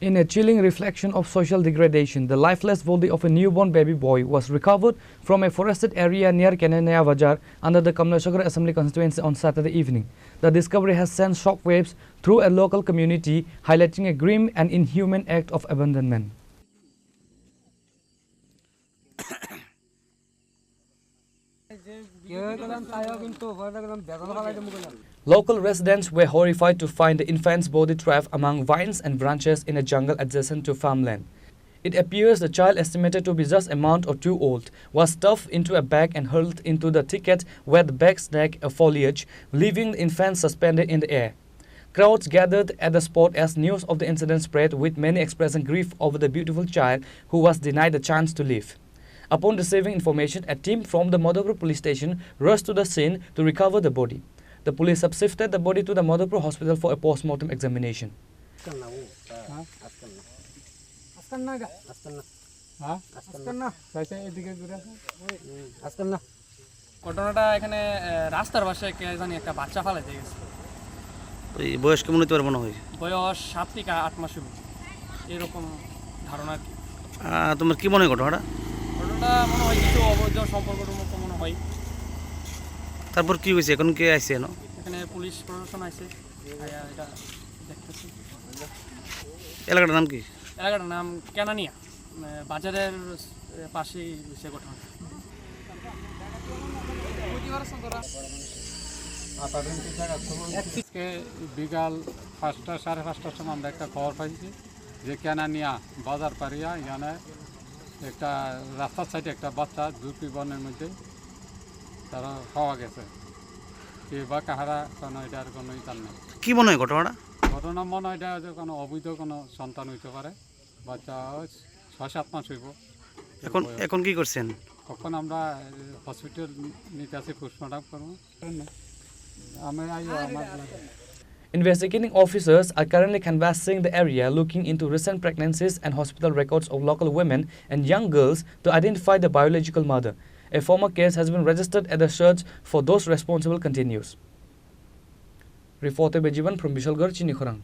In a chilling reflection of social degradation, the lifeless body of a newborn baby boy was recovered from a forested area near Kenaniah Bazar under the Kamalasagar Assembly constituency on Saturday evening. The discovery has sent shockwaves through a local community, highlighting a grim and inhumane act of abandonment. Local residents were horrified to find the infant's body trapped among vines and branches in a jungle adjacent to farmland. It appears the child, estimated to be just a month or two old, was stuffed into a bag and hurled into the thicket where the bag snagged a foliage, leaving the infant suspended in the air. Crowds gathered at the spot as news of the incident spread, with many expressing grief over the beautiful child who was denied the chance to live. Upon receiving information, a team from the Madhopur police station rushed to the scene to recover the body. The police subsifted the body to the Madhopur hospital for a post-mortem examination. ঘটনাটা এখানে রাস্তার পাশে কে জানি একটা বাচ্চা ফালাইতে গেছে। ওই বয়স কেমন হতে পারে মনে হয়? বয়স 7 থেকে 8 মাস এরকম ধারণা কি। তোমার কি মনে হয় ঘটনাটা? ঘটনাটা মনে হয় কিছু অবৈধ সম্পর্কের মতো মনে হয়। তারপর কি হয়েছে, এখন কে আসছে? এখানে পুলিশ প্রশাসন আছে, এটা দেখতেছি। এলাকাটার নাম কি? এলাকাটার নাম কেনানিয়া বাজারের পাশেই হয়েছে ঘটনা। বিকাল 5টা সাড়ে 5টার সময় আমরা একটা খবর পাইছি যে কেনানিয়া বাজার পারিয়া এখানে একটা রাস্তার সাইডে একটা বাচ্চা ঝুঁকি বনের মধ্যে তারা পাওয়া গেছে। কে বা কাহারা কোনো এটার কোনো ইতার নেই। কি মনে হয় ঘটনাটা? ঘটনা মনে হয় এটা যে কোনো অবৈধ কোনো সন্তান হইতে পারে। বাচ্চা 6-7 মাস হইব। এখন কি করছেন? কখন আমরা হসপিটাল নিতে আসি, পোস্টমর্টম করবো। Investigating officers are currently canvassing the area, looking into recent pregnancies and hospital records of local women and young girls to identify the biological mother. A formal case has been registered and the search for those responsible continues. Reporter Bejivan from Bishalgarh, Chini, Khorang.